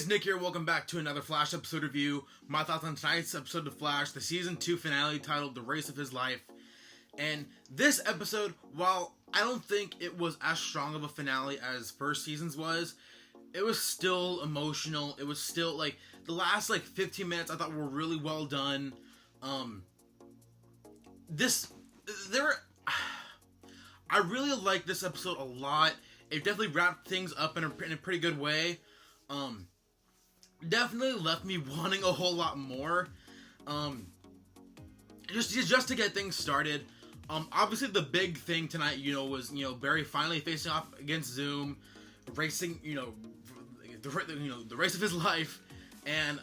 guys, Nick here. Welcome back to another Flash episode review. My thoughts on tonight's episode of Flash, the Season 2 finale titled The Race of His Life. And this episode, while I don't think it was as strong of a finale as first season's was, it was still emotional. It was still, like, the last, 15 minutes I thought were really well done. I really liked this episode a lot. It definitely wrapped things up in a pretty good way. Definitely left me wanting a whole lot more. Just to get things started. Obviously the big thing tonight, was, Barry finally facing off against Zoom, racing, the race of his life. And,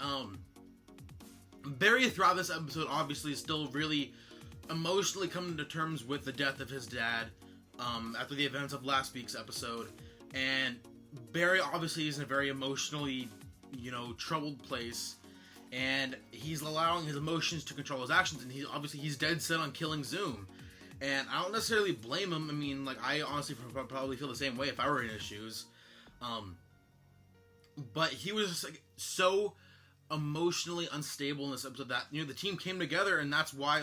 Barry throughout this episode obviously is still really emotionally coming to terms with the death of his dad, after the events of last week's episode. And Barry obviously is in a very emotionally, troubled place, and he's allowing his emotions to control his actions, and he's dead set on killing Zoom. And I don't necessarily blame him. I mean, I honestly probably feel the same way if I were in his shoes. But he was just, so emotionally unstable in this episode that, the team came together, and that's why,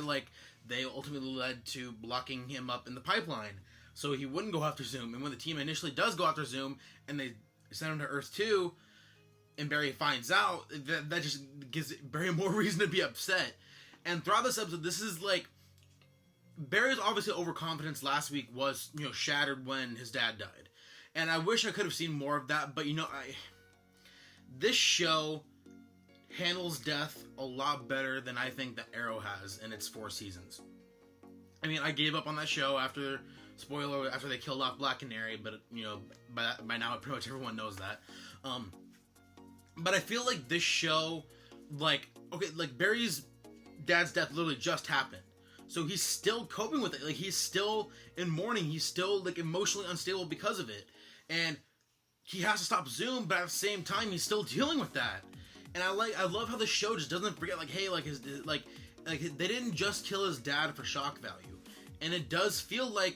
they ultimately led to blocking him up in the pipeline, so he wouldn't go after Zoom. And when the team initially does go after Zoom, and they send him to Earth 2, and Barry finds out, that just gives Barry more reason to be upset. And throughout this episode, this is, Barry's obviously overconfidence last week was, shattered when his dad died. And I wish I could have seen more of that, but, this show handles death a lot better than I think that Arrow has in its 4 seasons. I mean, I gave up on that show after they killed off Black Canary, but, by now pretty much everyone knows that. But I feel like this show, Barry's dad's death literally just happened. So he's still coping with it. He's still in mourning. He's still, emotionally unstable because of it. And he has to stop Zoom, but at the same time, he's still dealing with that. And I love how the show just doesn't forget, they didn't just kill his dad for shock value. And it does feel like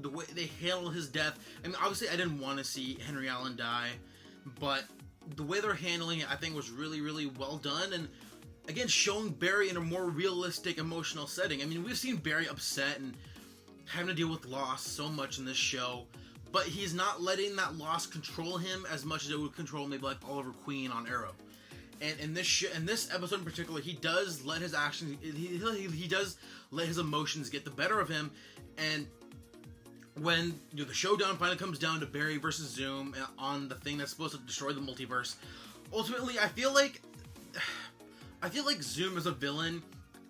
the way they handle his death, I mean, obviously I didn't want to see Henry Allen die, but the way they're handling it, I think, was really, really well done. And again, showing Barry in a more realistic emotional setting. I mean, we've seen Barry upset and having to deal with loss so much in this show, but he's not letting that loss control him as much as it would control maybe Oliver Queen on Arrow. And in this episode in particular, he does let his actions, he does let his emotions get the better of him. And when the showdown finally comes down to Barry versus Zoom on the thing that's supposed to destroy the multiverse, ultimately I feel like Zoom is a villain.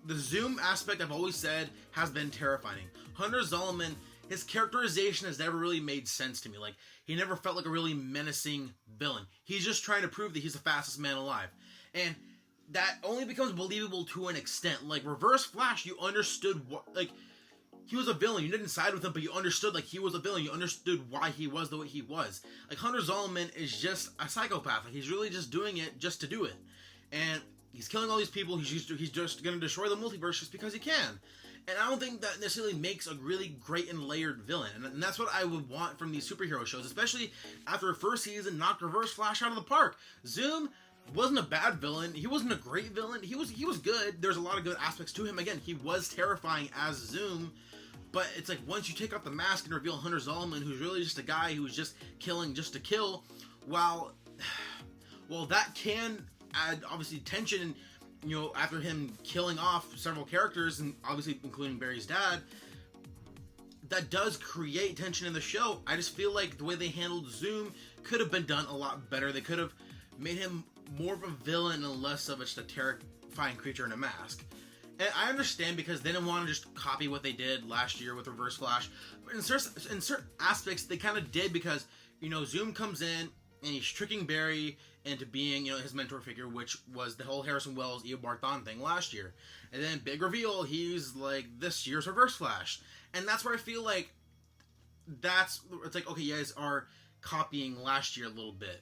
The Zoom aspect, I've always said, has been terrifying. Hunter Zolomon, his characterization has never really made sense to me. He never felt like a really menacing villain. He's just trying to prove that he's the fastest man alive. And that only becomes believable to an extent. Reverse Flash, you understood what, he was a villain. You didn't side with him, but you understood, he was a villain. You understood why he was the way he was. Hunter Zolomon is just a psychopath. He's really just doing it just to do it. And he's killing all these people. He's just going to destroy the multiverse just because he can. And I don't think that necessarily makes a really great and layered villain. And that's what I would want from these superhero shows, especially after a first season knocked Reverse Flash out of the park. Zoom wasn't a bad villain. He wasn't a great villain. He was good. There's a lot of good aspects to him. Again, he was terrifying as Zoom. But it's once you take off the mask and reveal Hunter Zolomon, who's really just a guy who's just killing just to kill, while that can add, obviously, tension, after him killing off several characters, and obviously including Barry's dad, that does create tension in the show. I just feel like the way they handled Zoom could have been done a lot better. They could have made him more of a villain and less of just a terrifying creature in a mask. And I understand because they didn't want to just copy what they did last year with Reverse Flash. But in certain aspects, they kind of did because, Zoom comes in and he's tricking Barry into being, his mentor figure, which was the whole Harrison Wells, Eobard Thawne thing last year. And then big reveal, he's this year's Reverse Flash. And that's where I feel like it's okay, you guys are copying last year a little bit.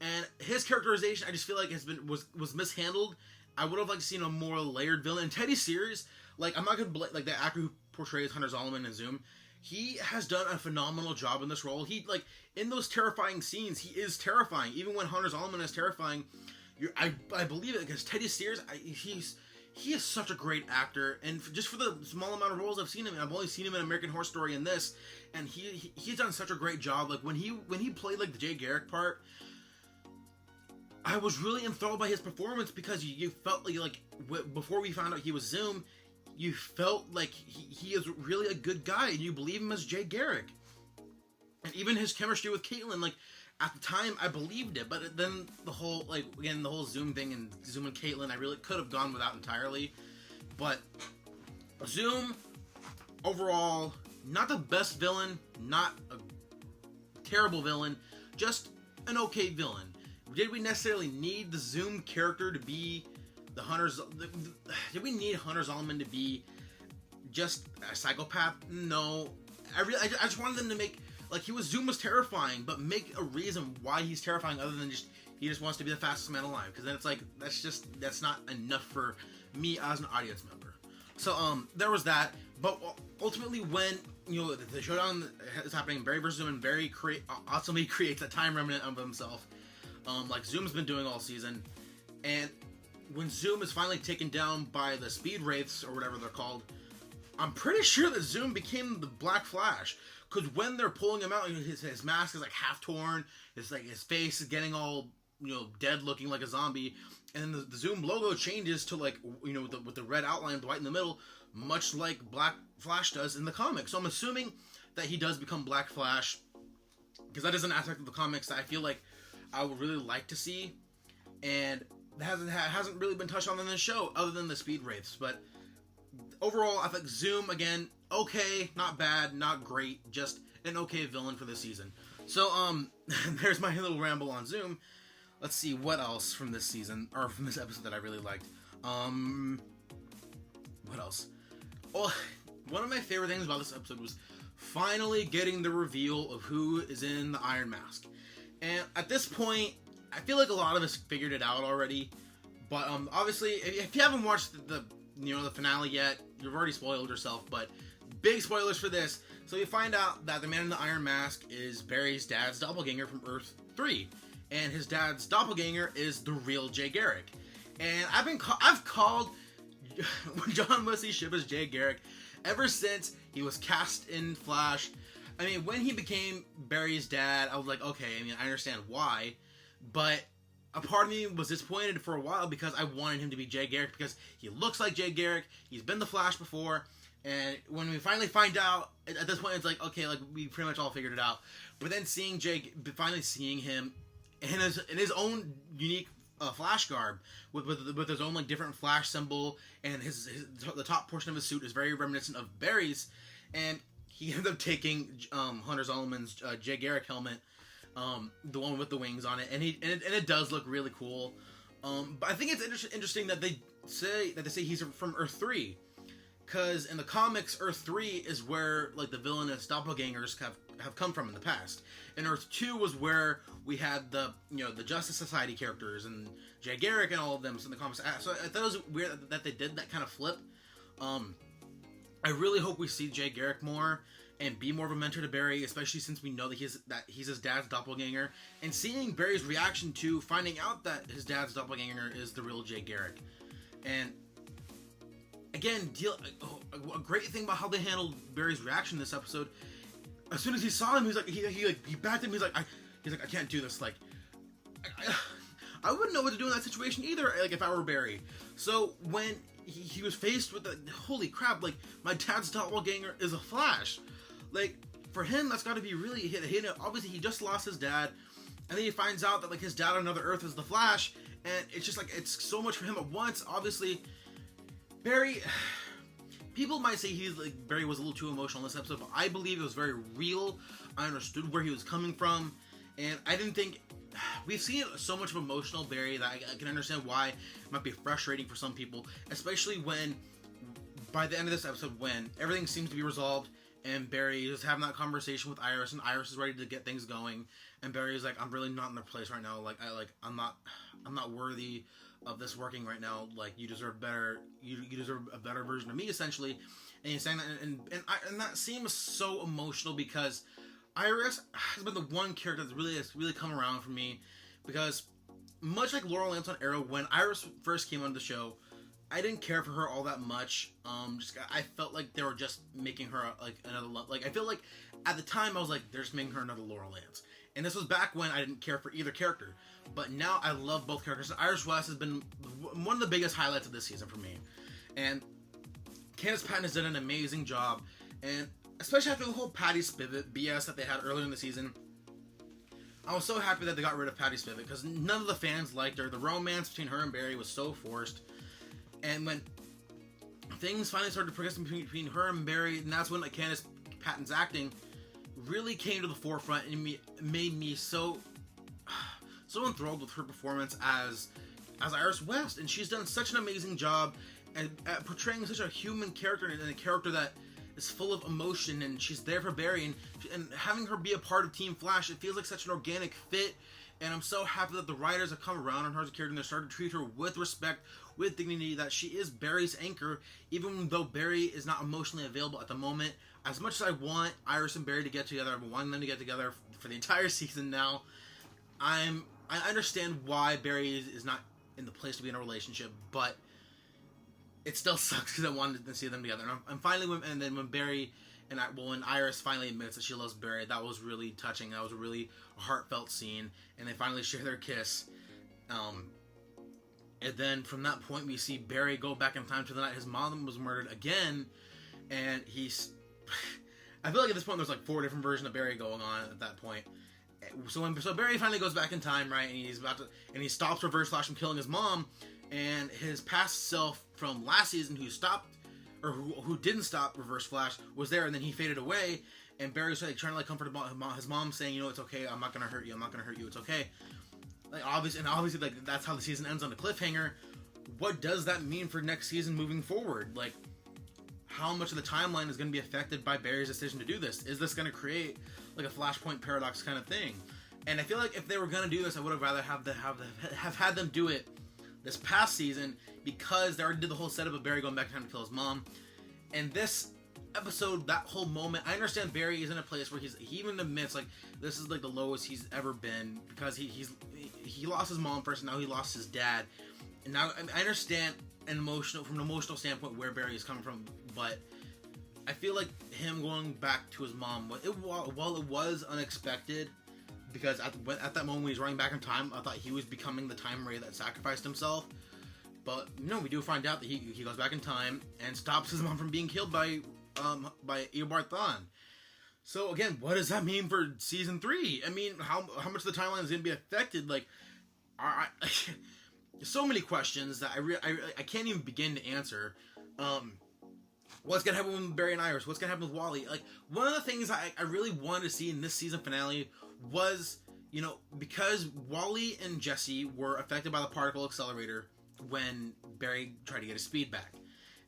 And his characterization, I just feel like was mishandled. I would have liked to see a more layered villain. In Teddy's series, I'm not gonna the actor who portrays Hunter Zolomon in Zoom, he has done a phenomenal job in this role. He, like, in those terrifying scenes, he is terrifying. Even when Hunter Zolomon is terrifying, I believe it, because Teddy Sears, he is such a great actor, and just for the small amount of roles I've seen him in, I've only seen him in American Horror Story and this, and he's done such a great job. Like, when he played, like, the Jay Garrick part, I was really enthralled by his performance, because you felt like before we found out he was Zoom, you felt like he is really a good guy, and you believe him as Jay Garrick. And even his chemistry with Caitlin, like, at the time, I believed it, but then the whole, like, again, the whole Zoom thing and Zoom and Caitlin, I really could have gone without entirely. But Zoom, overall, not the best villain, not a terrible villain, just an okay villain. Did we necessarily need the Zoom character to be the Hunter's... Did we need Hunter Zolomon to be just a psychopath? No. I just wanted them to make... Like, Zoom was terrifying, but make a reason why he's terrifying other than just, he just wants to be the fastest man alive. Because then it's like, that's not enough for me as an audience member. So, there was that. But ultimately, when, the showdown is happening, Barry versus Zoom, and Barry awesomely creates a time remnant of himself, like Zoom's been doing all season. And when Zoom is finally taken down by the Speed Wraiths, or whatever they're called, I'm pretty sure that Zoom became the Black Flash. Because when they're pulling him out, his mask is like half torn. It's like his face is getting all, dead looking like a zombie. And then the Zoom logo changes to, like, with the red outline, the white in the middle, much like Black Flash does in the comics. So I'm assuming that he does become Black Flash, because that is an aspect of the comics that I feel like I would really like to see. And that hasn't really been touched on in the show, other than the Speed Wraiths. But overall, I think Zoom, again, okay, not bad, not great, just an okay villain for this season. So, there's my little ramble on Zoom. Let's see what else from this season, or from this episode that I really liked. What else? Well, one of my favorite things about this episode was finally getting the reveal of who is in the Iron Mask. And at this point, I feel like a lot of us figured it out already. But, obviously, if you haven't watched the finale yet, you've already spoiled yourself, but big spoilers for this. So you find out that the man in the Iron Mask is Barry's dad's doppelganger from Earth 3. And his dad's doppelganger is the real Jay Garrick. And I've called John Wesley Shipp as Jay Garrick ever since he was cast in Flash. I mean, when he became Barry's dad, I was like, okay, I understand why. But a part of me was disappointed for a while, because I wanted him to be Jay Garrick, because he looks like Jay Garrick. He's been the Flash before. And when we finally find out, at this point, it's like, okay, like, we pretty much all figured it out. But then finally seeing him in his own unique Flash garb, with his own, like, different Flash symbol, and the top portion of his suit is very reminiscent of Barry's, and he ended up taking Hunter Zolomon's Jay Garrick helmet, the one with the wings on it, and it does look really cool. But I think it's interesting that they say he's from Earth 3. Because in the comics, Earth 3 is where, like, the villainous doppelgangers have come from in the past. And Earth 2 was where we had the Justice Society characters and Jay Garrick and all of them in the comics. So I thought it was weird that they did that kind of flip. I really hope we see Jay Garrick more and be more of a mentor to Barry, especially since we know that he's his dad's doppelganger. And seeing Barry's reaction to finding out that his dad's doppelganger is the real Jay Garrick. And again, a great thing about how they handled Barry's reaction in this episode. As soon as he saw him, he backed him. He's like, I can't do this. Like, I wouldn't know what to do in that situation either. Like, if I were Barry. So when he was faced with the holy crap, like, my dad's doppelganger is a Flash. Like, for him, that's got to be really hitting. Obviously, he just lost his dad, and then he finds out that, like, his dad on another Earth is the Flash, and it's just like, it's so much for him at once. Obviously, Barry, people might say Barry was a little too emotional in this episode, but I believe it was very real. I understood where he was coming from, and I didn't think, we've seen so much of emotional Barry that I can understand why it might be frustrating for some people, especially when, by the end of this episode, when everything seems to be resolved, and Barry is having that conversation with Iris, and Iris is ready to get things going, and Barry is like, I'm really not in the place right now, I'm not worthy of this working right now. Like, you deserve better. You deserve a better version of me, essentially. And he's saying that, and that scene was so emotional because Iris has been the one character that's really come around for me, because much like Laurel Lance on Arrow, when Iris first came on the show, I didn't care for her all that much. I felt like they were just making her like another, like, I feel like at the time I was like, they're just making her another Laurel Lance. And this was back when I didn't care for either character. But now I love both characters. Iris West has been one of the biggest highlights of this season for me. And Candice Patton has done an amazing job. And especially after the whole Patty Spivot BS that they had earlier in the season, I was so happy that they got rid of Patty Spivot, because none of the fans liked her. The romance between her and Barry was so forced. And when things finally started progressing between her and Barry, and that's when like, Candice Patton's acting really came to the forefront and made me so enthralled with her performance as Iris West. And she's done such an amazing job at portraying such a human character, and a character that is full of emotion, and she's there for Barry, and having her be a part of Team Flash, it feels like such an organic fit. And I'm so happy that the writers have come around on her as a character, and they started to treat her with respect, with dignity, that she is Barry's anchor, even though Barry is not emotionally available at the moment. As much as I want Iris and Barry to get together, I've been wanting them to get together for the entire season now. I understand why Barry is not in the place to be in a relationship, but it still sucks because I wanted to see them together. And finally, when Barry and when Iris finally admits that she loves Barry, that was really touching. That was a really heartfelt scene, and they finally share their kiss. And then from that point, we see Barry go back in time to the night his mom was murdered again, and he's. I feel like at this point there's like 4 different versions of Barry going on at that point. So Barry finally goes back in time, right, and he stops Reverse Flash from killing his mom, and his past self from last season who didn't stop Reverse Flash was there, and then he faded away, and Barry's like trying to like comfort his mom, saying, you know, it's okay, I'm not gonna hurt you, it's okay. Like obviously like that's how the season ends on a cliffhanger. What does that mean for next season moving forward? Like, how much of the timeline is going to be affected by Barry's decision to do this? Is this going to create like a Flashpoint paradox kind of thing? And I feel like if they were going to do this, I would have rather have had them do it this past season, because they already did the whole setup of Barry going back in time to kill his mom. And this episode, that whole moment, I understand Barry is in a place where he even admits like this is like the lowest he's ever been, because he lost his mom first, and now he lost his dad. And now I understand from an emotional standpoint where Barry is coming from, but I feel like him going back to his mom, while it was unexpected, because at that moment when he's running back in time, I thought he was becoming the Time Ray that sacrificed himself. But no, we do find out that he goes back in time and stops his mom from being killed by Eobard Thawne. So again, what does that mean for season 3? I mean, how much of the timeline is going to be affected? Like, so many questions that I can't even begin to answer. What's gonna happen with Barry and Iris? What's gonna happen with Wally? Like, one of the things I really wanted to see in this season finale was, you know, because Wally and Jesse were affected by the particle accelerator when Barry tried to get his speed back,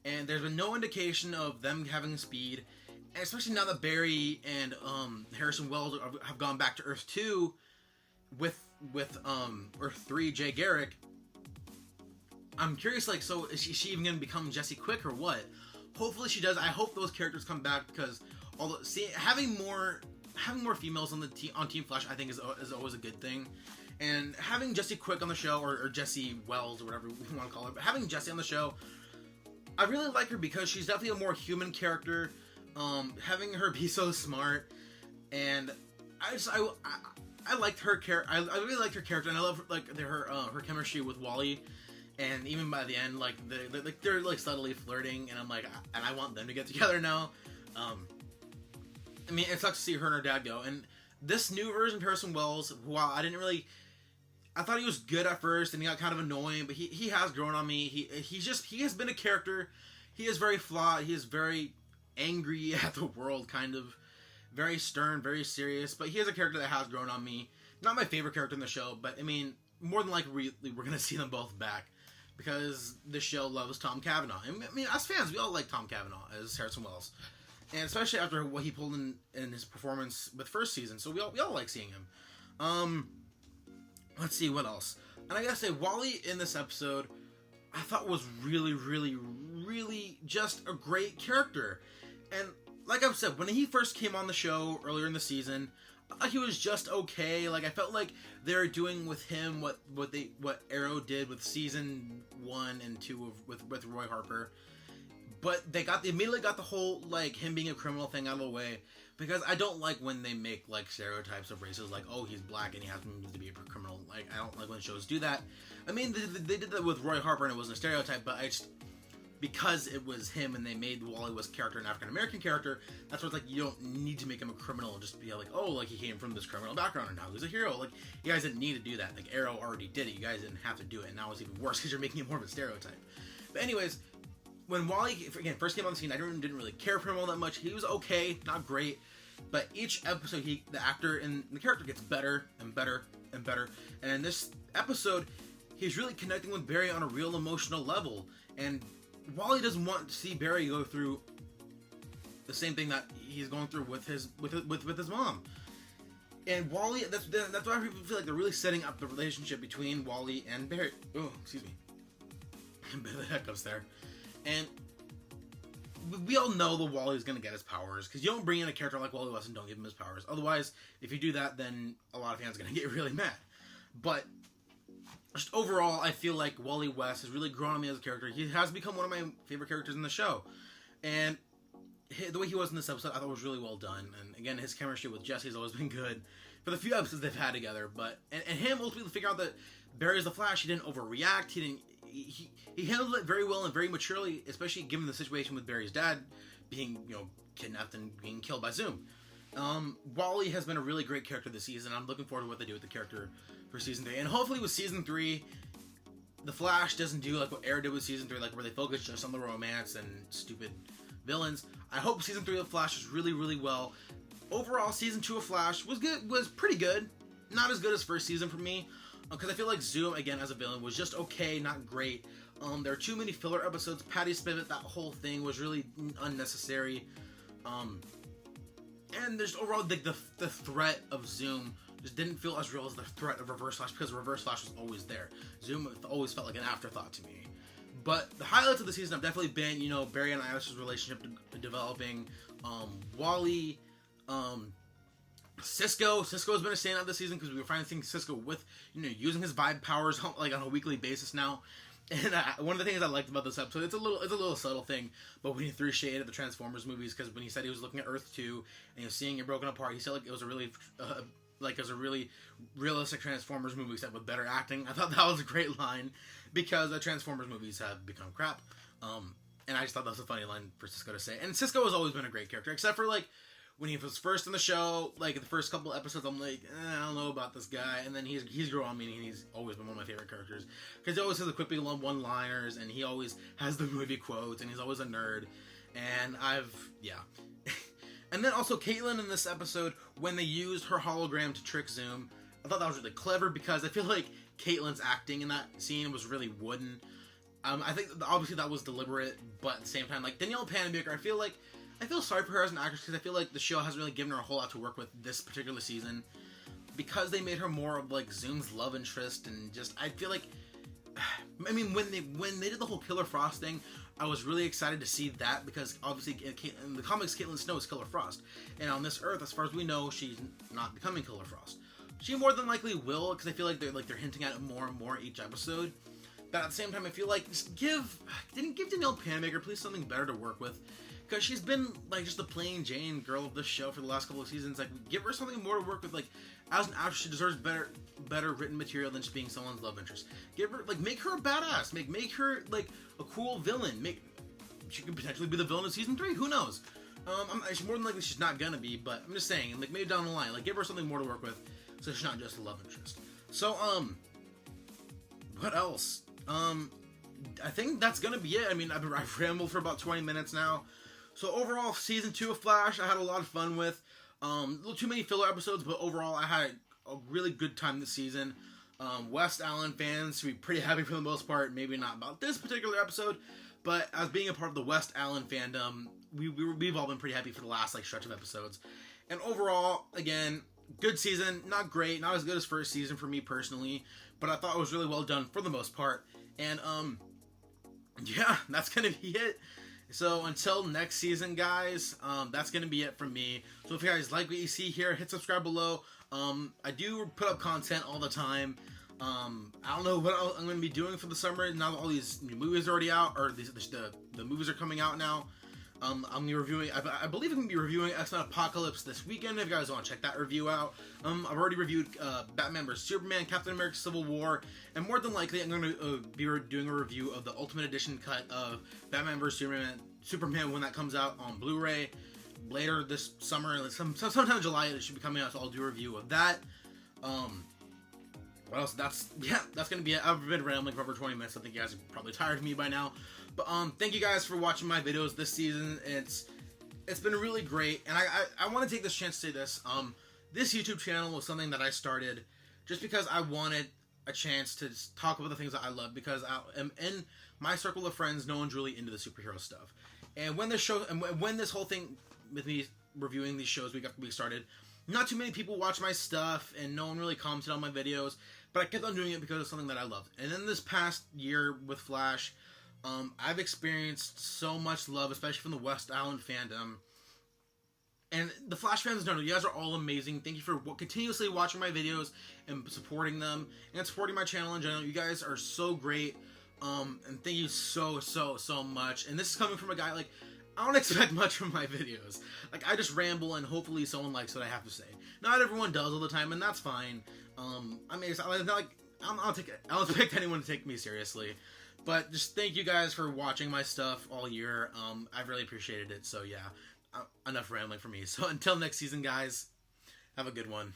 and there's been no indication of them having speed, and especially now that Barry and Harrison Wells have gone back to Earth 2 with Earth 3 Jay Garrick. I'm curious, like, so is she even going to become Jesse Quick or what? Hopefully she does. I hope those characters come back, because having more females on Team Flash, I think is always a good thing. And having Jesse Quick on the show, or Jesse Wells, or whatever we want to call her, but having Jesse on the show, I really like her because she's definitely a more human character. Having her be so smart, and I liked her character. I really liked her character, and I love like her chemistry with Wally. And even by the end, like they're like subtly flirting, and I'm like, and I want them to get together now. I mean, it sucks to see her and her dad go. And this new version of Harrison Wells, while I thought he was good at first, and he got kind of annoying, but he has grown on me. He has been a character. He is very flawed. He is very angry at the world, kind of very stern, very serious. But he is a character that has grown on me. Not my favorite character in the show, but I mean, more than likely we're gonna see them both back, because the show loves Tom Cavanaugh. I mean, as fans, we all like Tom Cavanaugh as Harrison Wells, and especially after what he pulled in his performance with first season. So we all like seeing him. Let's see what else. And I gotta say, Wally in this episode, I thought was really, really, really just a great character. And like I've said, when he first came on the show earlier in the season, I thought he was just okay. Like, I felt like they were doing with him what Arrow did with season 1 and 2 with Roy Harper. But they immediately got the whole, like, him being a criminal thing out of the way. Because I don't like when they make, like, stereotypes of races, like, oh, he's black and he has to be a criminal. Like, I don't like when shows do that. I mean, they did that with Roy Harper and it wasn't a stereotype, but because it was him and they made Wally West's character an African-American character, that's why it's like, you don't need to make him a criminal and just be like, oh, like, he came from this criminal background and now he's a hero. Like, you guys didn't need to do that. Like, Arrow already did it. You guys didn't have to do it. And now it's even worse because you're making it more of a stereotype. But anyways, when Wally, again, first came on the scene, I didn't really care for him all that much. He was okay, not great. But each episode, the actor and the character gets better and better and better. And in this episode, he's really connecting with Barry on a real emotional level. And Wally doesn't want to see Barry go through the same thing that he's going through with his mom. And Wally, that's why people feel like they're really setting up the relationship between Wally and Barry. Oh, excuse me. The hiccups there. And we all know that Wally's going to get his powers, because you don't bring in a character like Wally West and don't give him his powers. Otherwise, if you do that, then a lot of fans are going to get really mad. But just overall, I feel like Wally West has really grown on me as a character. He has become one of my favorite characters in the show. And the way he was in this episode, I thought was really well done. And again, his chemistry with Jesse has always been good for the few episodes they've had together. But and him ultimately figuring out that Barry's the Flash, he didn't overreact. He handled it very well and very maturely, especially given the situation with Barry's dad being, kidnapped and being killed by Zoom. Wally has been a really great character this season. I'm looking forward to what they do with the character for season 3. And hopefully with season 3, the Flash doesn't do like what Arrow did with season 3, like where they focus just on the romance and stupid villains. I hope season 3 of Flash is really, really well. Overall, season 2 of Flash was pretty good. Not as good as first season for me, because I feel like Zoom, again, as a villain, was just okay, not great. There are too many filler episodes. Patty Spivot, that whole thing was really unnecessary. And there's overall, the threat of Zoom just didn't feel as real as the threat of Reverse Flash, because Reverse Flash was always there. Zoom always felt like an afterthought to me. But the highlights of the season have definitely been, Barry and Iris's relationship developing, Wally, Cisco has been a standout this season, because we were finally seeing Cisco with, using his vibe powers like on a weekly basis now. And one of the things I liked about this episode, it's a little subtle thing, but when he threw shade at the Transformers movies, because when he said he was looking at Earth 2 and he was seeing it broken apart, he said like it was a really realistic Transformers movie except with better acting. I thought that was a great line, because the Transformers movies have become crap. And I just thought that was a funny line for Cisco to say. And Cisco has always been a great character, except for like when he was first in the show, like in the first couple episodes, I'm like, I don't know about this guy. And then he's grown on me, and he's always been one of my favorite characters, because he always has the quippy one-liners, and he always has the movie quotes, and he's always a nerd. And and then also Caitlin in this episode, when they used her hologram to trick Zoom, I thought that was really clever, because I feel like Caitlin's acting in that scene was really wooden. I think obviously that was deliberate, but at the same time, like Danielle Panabaker, I feel sorry for her as an actress, because I feel like the show hasn't really given her a whole lot to work with this particular season, because they made her more of like Zoom's love interest, and just I feel like, I mean, when they did the whole Killer Frost thing, I was really excited to see that, because obviously in the comics Caitlin Snow is Killer Frost, and on this Earth, as far as we know, she's not becoming Killer Frost. She more than likely will, because I feel like they're hinting at it more and more each episode. But at the same time, I feel like didn't give Danielle Panabaker please something better to work with. Because she's been, like, just the plain Jane girl of this show for the last couple of seasons. Like, give her something more to work with. Like, as an actress, she deserves better written material than just being someone's love interest. Give her, like, make her a badass. Make her, like, a cool villain. She could potentially be the villain of season 3. Who knows? She's more than likely she's not gonna be, but I'm just saying, like, maybe down the line. Like, give her something more to work with, so she's not just a love interest. So, what else? I think that's gonna be it. I mean, I've rambled for about 20 minutes now. So overall, season 2 of Flash, I had a lot of fun with. A little too many filler episodes, but overall, I had a really good time this season. West Allen fans should be pretty happy for the most part. Maybe not about this particular episode, but as being a part of the West Allen fandom, we've all been pretty happy for the last stretch of episodes. And overall, again, good season, not great, not as good as first season for me personally, but I thought it was really well done for the most part. And yeah, that's gonna be it. So until next season, guys, that's gonna be it from me. So if you guys like what you see here, hit subscribe below. I do put up content all the time. I don't know what I'm going to be doing for the summer now that all these new movies are already out, or the movies are coming out now. I'm going to be reviewing, I believe I'm going to be reviewing X-Men Apocalypse this weekend, if you guys want to check that review out. I've already reviewed Batman vs. Superman, Captain America Civil War, and more than likely I'm going to be doing a review of the Ultimate Edition cut of Batman vs. Superman when that comes out on Blu-ray later this summer, sometime in July it should be coming out, so I'll do a review of that. What else? That's gonna be it. I've been rambling for over 20 minutes. I think you guys are probably tired of me by now. But thank you guys for watching my videos this season. It's been really great, and I want to take this chance to say this. This YouTube channel was something that I started just because I wanted a chance to talk about the things that I love, because I am in my circle of friends, no one's really into the superhero stuff. And when this whole thing with me reviewing these shows week after week started, not too many people watch my stuff, and no one really commented on my videos, but I kept on doing it because it's something that I loved. And then this past year with Flash, I've experienced so much love, especially from the West Island fandom. And the Flash fans, no, you guys are all amazing. Thank you for continuously watching my videos and supporting them, and supporting my channel in general. You guys are so great, and thank you so much. And this is coming from a guy, like, I don't expect much from my videos. Like, I just ramble, and hopefully someone likes what I have to say. Not everyone does all the time, and that's fine. I mean, it's not like I don't expect anyone to take me seriously. But just thank you guys for watching my stuff all year. I've really appreciated it. So yeah, enough rambling for me. So until next season, guys, have a good one.